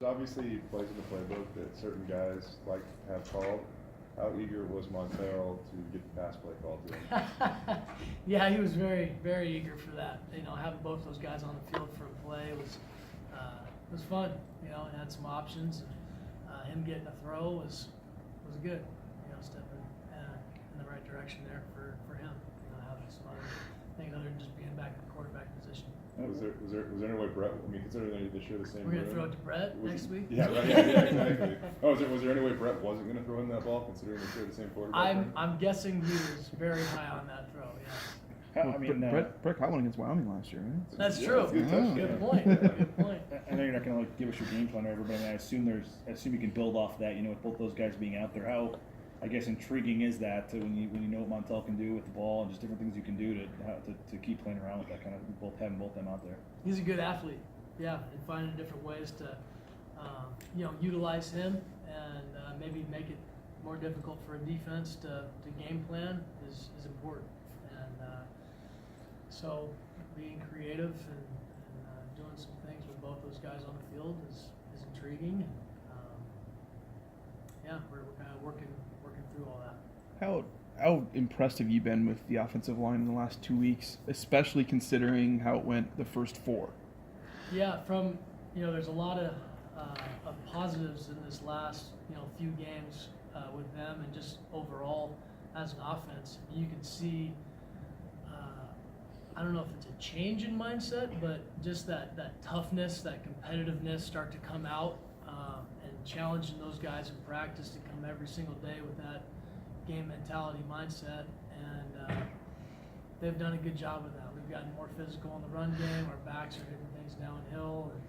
Obviously, he plays in the playbook that certain guys like to have called. How eager was Montel to get the pass play called to him? Yeah, he was very, very eager for that. Having both those guys on the field for a play was fun. And had some options. And, him getting a throw was good. Stepping in the right direction there for him. Having some other things other than just being back in the quarterback position. Was there any way Brett? I mean, considering they share the same. We're gonna throw it to Brett next week. Yeah, right. Yeah, exactly. Oh, was there any way Brett wasn't gonna throw in that ball, considering they share the same quarterback? I'm guessing he was very high on that throw. Yeah. I mean, Brett caught one against Wyoming last year, right? That's Yeah, true. that's a good touchdown. Good point. Good point. I know you're not going to give us your game plan or everybody. I assume you can build off of that. With both those guys being out there, how I guess intriguing is that when you know what Montel can do with the ball and just different things you can do to keep playing around with that kind of having both them out there. He's a good athlete. Yeah, and finding different ways to utilize him and maybe make it more difficult for a defense to game plan is important. And so being creative and doing some things with both those guys on the field is intriguing. And, yeah, we're kind of working through all that. How impressed have you been with the offensive line in the last 2 weeks, especially considering how it went the first 4? Yeah, there's a lot of positives in this last few games with them, and just overall as an offense. You can see, I don't know if it's a change in mindset, but just that toughness, that competitiveness start to come out, and challenging those guys in practice to come every single day with that game mentality mindset, and they've done a good job with that. We've gotten more physical in the run game. Our backs are hitting things downhill, and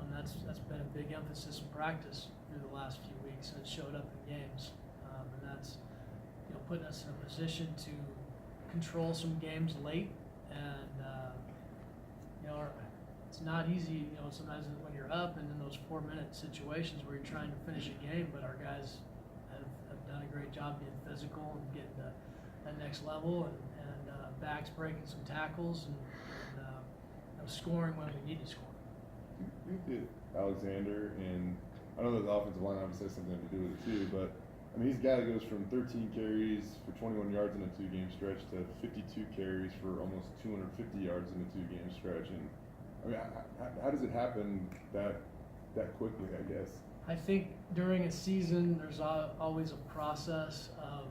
and that's been a big emphasis in practice through the last few weeks, and it showed up in games. And that's putting us in a position to control some games late, and it's not easy. Sometimes when you're up and in those 4-minute situations where you're trying to finish a game, but our guys have done a great job being physical and getting to that next level, and backs breaking some tackles and scoring when we need to score. You did Alexander, and I know that the offensive line obviously has something to do with it too, but I mean, he's a guy that goes from 13 carries for 21 yards in a 2-game stretch to 52 carries for almost 250 yards in a 2-game stretch. And I mean, how does it happen that quickly, I guess? I think during a season, there's always a process of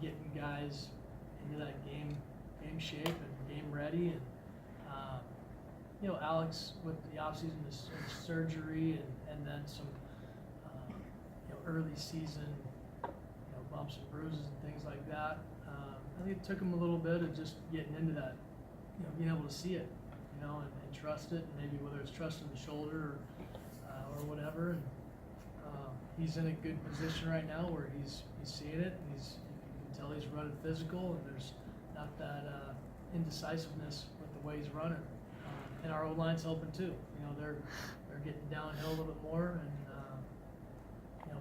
getting guys into that game shape and game ready. And Alex with the offseason, this surgery, and then some early season bumps and bruises and things like that. I think it took him a little bit of just getting into that, being able to see it, and trust it, and maybe whether it's trust in the shoulder or whatever. And he's in a good position right now where he's seeing it, and you can tell he's running physical, and there's not that indecisiveness with the way he's running. And our O-line's helping too. They're getting downhill a little bit more and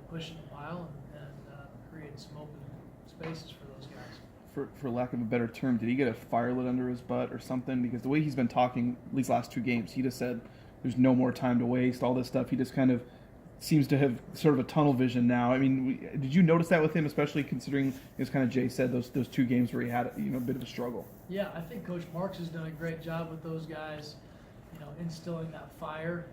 pushing the pile and creating some open spaces for those guys. For lack of a better term, did he get a fire lit under his butt or something? Because the way he's been talking these last 2 games, he just said there's no more time to waste, all this stuff. He just kind of seems to have sort of a tunnel vision now. I mean, did you notice that with him, especially considering, as kind of Jay said, those 2 games where he had a bit of a struggle? Yeah, I think Coach Marks has done a great job with those guys, instilling that fire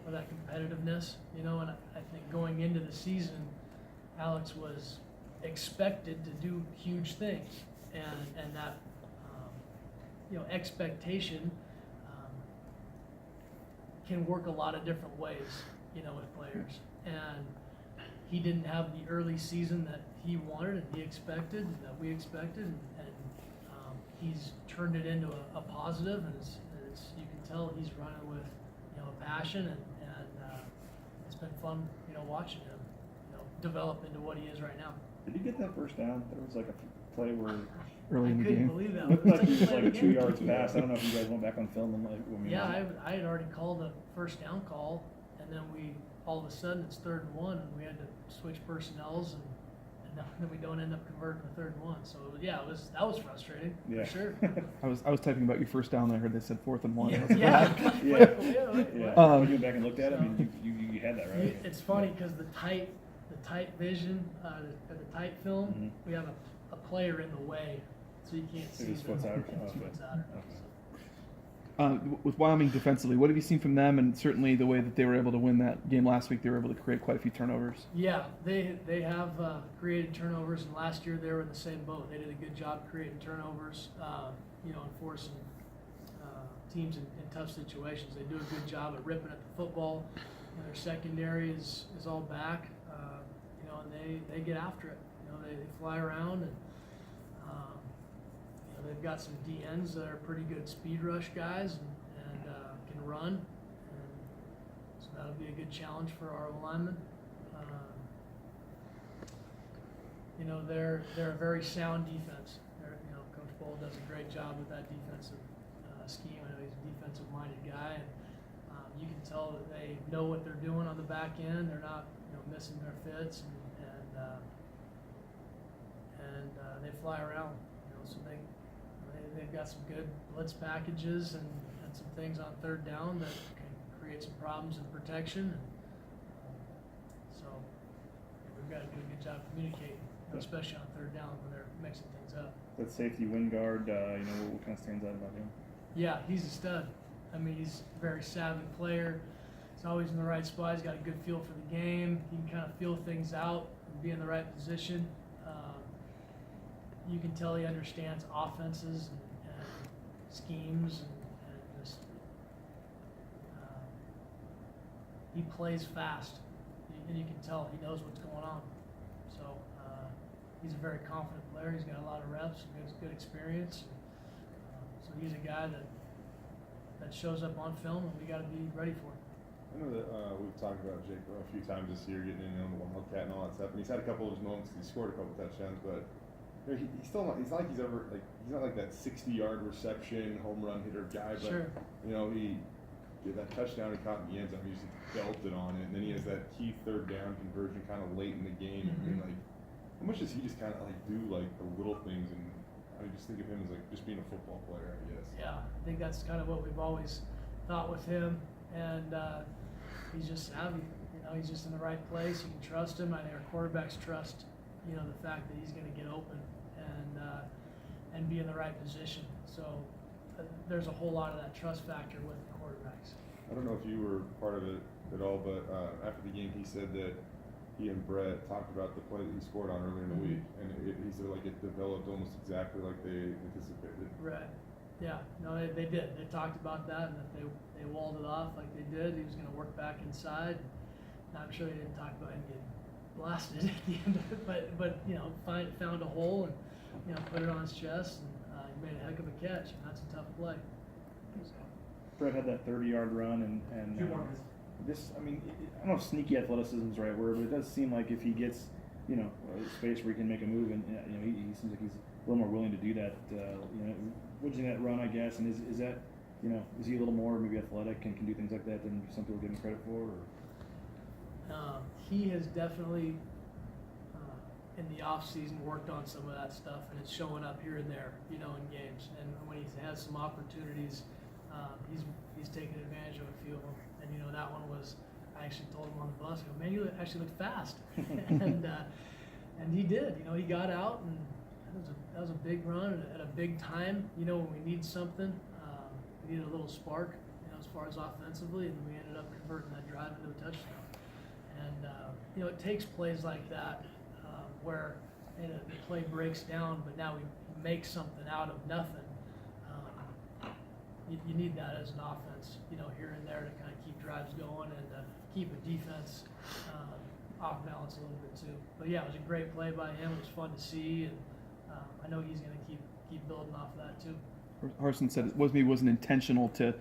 or that competitiveness, and I think going into the season, Alex was expected to do huge things, and that expectation can work a lot of different ways, with players. And he didn't have the early season that he wanted and he expected and that we expected, and he's turned it into a positive, and you can tell he's running with a passion, and it's been fun watching him develop into what he is right now. Did he get that first down? There was like a play where Early in the I couldn't game. believe that. looked It like was he was play like of the 2 game. yards past. I don't know if you guys went back on film and Yeah, I had already called a first down call, and then all of a sudden it's 3rd and 1, and we had to switch personnels and then we don't end up converting the third one. So yeah, that was frustrating Yeah. for sure. I was typing about your first down. And I heard they said 4th and 1. Yeah, I was like, yeah. Yeah. Yeah. When you went back and looked at it, I mean, you had that, right? It's funny because the tight vision, the tight film, Mhm. we have a player in the way, so you can't see. His foot's out or something? His foot's out. With Wyoming defensively, what have you seen from them? And certainly the way that they were able to win that game last week, they were able to create quite a few turnovers. Yeah, they have created turnovers, and last year they were in the same boat. They did a good job creating turnovers, and forcing teams in tough situations. They do a good job at ripping at the football, and their secondary is all back, and they get after it. They fly around, and they've got some DNs that are pretty good speed rush guys and can run, and so that'll be a good challenge for our linemen. They're a very sound defense. Coach Bowl does a great job with that defensive scheme. I know he's a defensive-minded guy, and you can tell that they know what they're doing on the back end. They're not missing their fits, and they fly around. So they've got some good blitz packages and some things on third down that can create some problems in protection. So we've got to do a good job communicating, especially on third down when they're mixing things up. That safety Wingard, what kind of stands out about him? Yeah, he's a stud. I mean, he's a very savvy player. He's always in the right spot. He's got a good feel for the game. He can kind of feel things out and be in the right position. You can tell he understands offenses and schemes, and just he plays fast, and you can tell he knows what's going on. So he's a very confident player. He's got a lot of reps, and good experience. So he's a guy that shows up on film, and we got to be ready for him. I know that we've talked about Jake a few times this year, getting in on the Wildcat and all that stuff, and he's had a couple of his moments. He scored a couple touchdowns, but he's still not. He's not like he's not like that 60-yard reception home run hitter guy. But Sure. he did that touchdown he caught in the end zone. He just belted on it, and then he has that key third down conversion kind of late in the game. Mm-hmm. I mean, like, how much does he just kind of like do like the little things? And I just think of him as like just being a football player, I guess. Yeah, I think that's kind of what we've always thought with him, and he's just savvy. He's just in the right place. You can trust him. I think our quarterbacks trust, the fact that he's going to get open and be in the right position. So there's a whole lot of that trust factor with the quarterbacks. I don't know if you were part of it at all, but after the game, he said that he and Brett talked about the play that he scored on earlier in the week, and he said like it developed almost exactly like they anticipated. Right. Yeah. No, they did. They talked about that, and that they walled it off like they did. He was going to work back inside. And I'm sure they didn't talk about him getting blasted at the end of it, but found a hole and put it on his chest, and he made a heck of a catch, and that's a tough play. So. Brett had that 30-yard run, and this, I mean, I don't know if sneaky athleticism is the right word, but it does seem like if he gets, space where he can make a move, and he seems like he's a little more willing to do that. Widgeting that run, I guess, and is that, is he a little more maybe athletic and can do things like that than some people give him credit for? Or? He has definitely, in the off season, worked on some of that stuff, and it's showing up here and there, in games. And when he has some opportunities, he's taken advantage of a few of them. And that one was, I actually told him on the bus, man, you actually look fast, and he did. He got out, and that was a big run at a big time. When we need something, we needed a little spark, as far as offensively, and we ended up converting that drive into a touchdown. And it takes plays like that where the play breaks down, but now we make something out of nothing. You need that as an offense, here and there to kind of keep drives going and keep a defense off balance a little bit too. But yeah, it was a great play by him. It was fun to see, and I know he's going to keep building off of that too. Harsin said it wasn't intentional to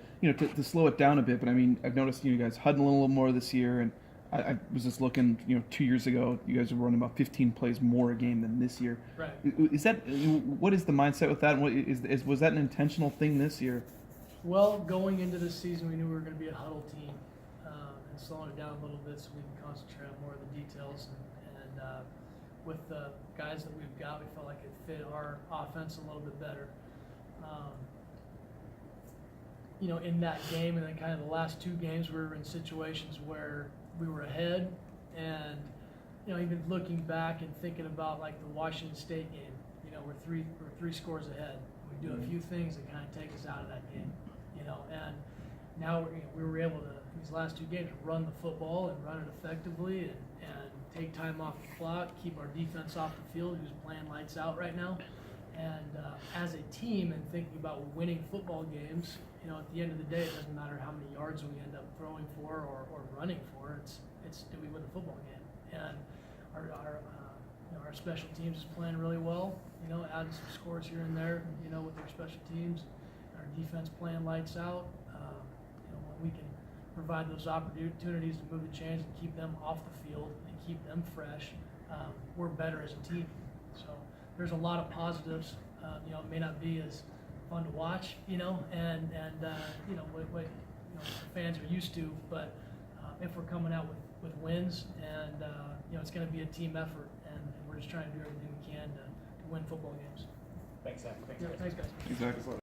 slow it down a bit, but I mean, I've noticed you guys huddling a little more this year, and I was just looking, 2 years ago, you guys were running about 15 plays more a game than this year. Right. Is that, what is the mindset with that? And what was that an intentional thing this year? Well, going into this season, we knew we were going to be a huddle team, and slowing it down a little bit so we can concentrate on more of the details. And with the guys that we've got. We felt like it fit our offense a little bit better. You know, in that game and then kind of the last two games, we were in situations where we were ahead, and you know, even looking back and thinking about like the Washington State game, you know, we're three scores ahead. We do a few things that kind of take us out of that game, you know, and now we were able to, these last two games, run the football and run it effectively and take time off the clock, keep our defense off the field, who's playing lights out right now. And as a team, and thinking about winning football games, you know, at the end of the day, it doesn't matter how many yards we end up throwing for or running for. It's do we win the football game? And our you know, our special teams is playing really well. You know, adding some scores here and there. You know, with their special teams, our defense playing lights out. You know, when we can provide those opportunities to move the chains and keep them off the field and keep them fresh, we're better as a team. So there's a lot of positives. You know, it may not be as fun to watch, you know, and you know what you know, the fans are used to, but if we're coming out with wins, and you know, it's going to be a team effort, and we're just trying to do everything we can to win football games. Thanks, Zach. Yeah, thanks, guys. Exactly.